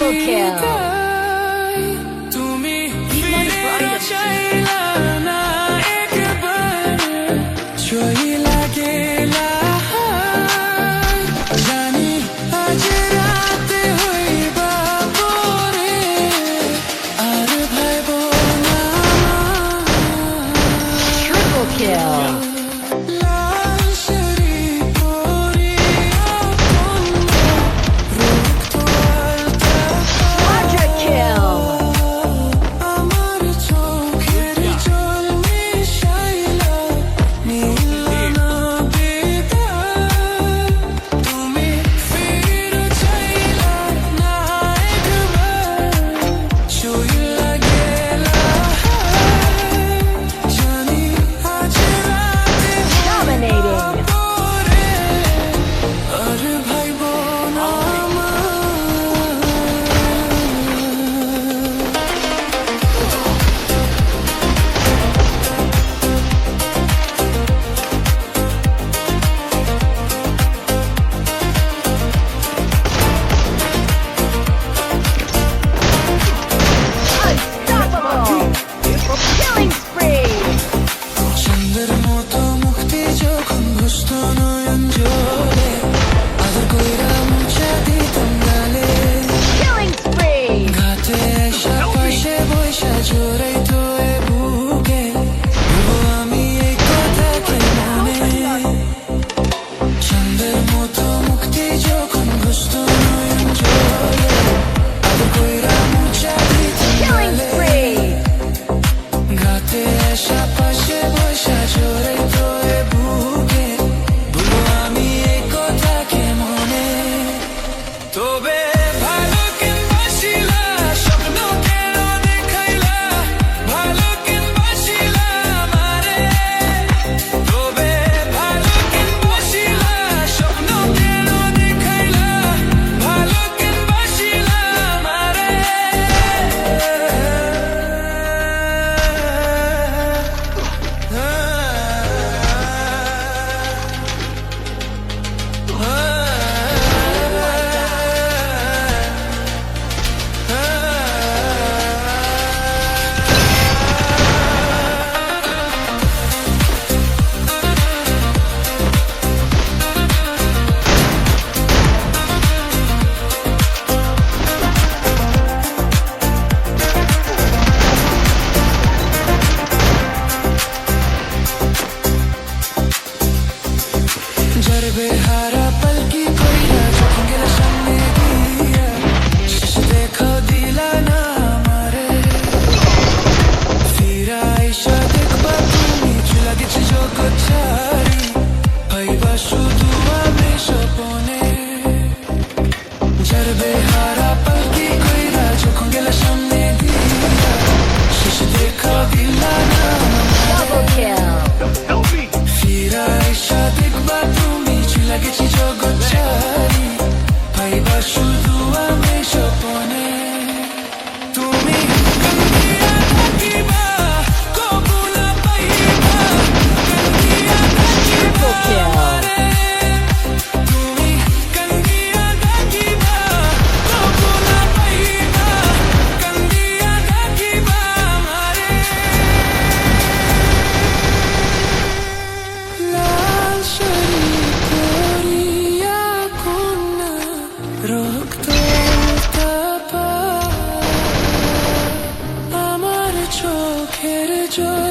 Double kill. তুমি He's my brightest. চাইলা না একবার চইলা গেলা জানি আজ রাতে হইবা পরে আর ভাইবো না Triple kill. লাল শাড়ি পরিয়া কন্যা রক্ত আলতা Quadra kill. আমার চোখের জল মিশাইলা নীলা না বেদার তুমি ফিরে চাইলা না একবার চইলা গেলা জানি আজ রাতে Dominating. পরে আর ভাইবো না আমার Unstoppable. Killing spree. চন্দ্রের মতো মুক্তি যখন ঘুষত নয়ন জলে আদর কইরা মুছে দিতাম গালে Killing spree. ঘাটে এসা পাশে বৈশা জোরে তো এ বুকে বলবো আমি এই কথাকে মনে চন্দ্রের মতো মুক্তি যখন ঘুষত নয়ন জলে আদর কইরা মুছে দিতাম Killing গালে spree. ঘাটে এসা পাশে বৈশা জোরে তো এ বুকে বলবো আমি এই কথাকে মনে তবে ভালো কেন বাসিলা স্বপ্ন কেন দেখাইলা ভালো কেন বাসিলা আমারে তবে ভালো কেন বাসিলা স্বপ্ন কেন দেখাইলা ভালো কেন বাসিলা আমারে जरबे हारा पल की कोइया যখন গেল সামনে দিয়া শেষ দেখা দিলা না আমারে ফিরা আইসা দেখবা তুমি চুলা গেছে জগৎ ছাড়ি পাইবা শুধু আমি স্বপনে जरबे हारा पल की कोइया যখন গেল সামনে দিয়া শেষ দেখা দিলা না Double kill. ফিরা আইসা দেখবা তুমি চুলা গেছি জগৎ ছাড়ি পাইবা শুধু আমি স্বপনে তুমি কান্দিয়া থাকিবা কবু না পাইবা কান্দিয়া Triple kill. আমারে তুমি কান্দিয়া থাকিবা কবু না পাইবা কান্দিয়া থাকিবা আমারে লাল শাড়ি পরিয়া কন্যা রক্ত তাপা আমার চোখের জল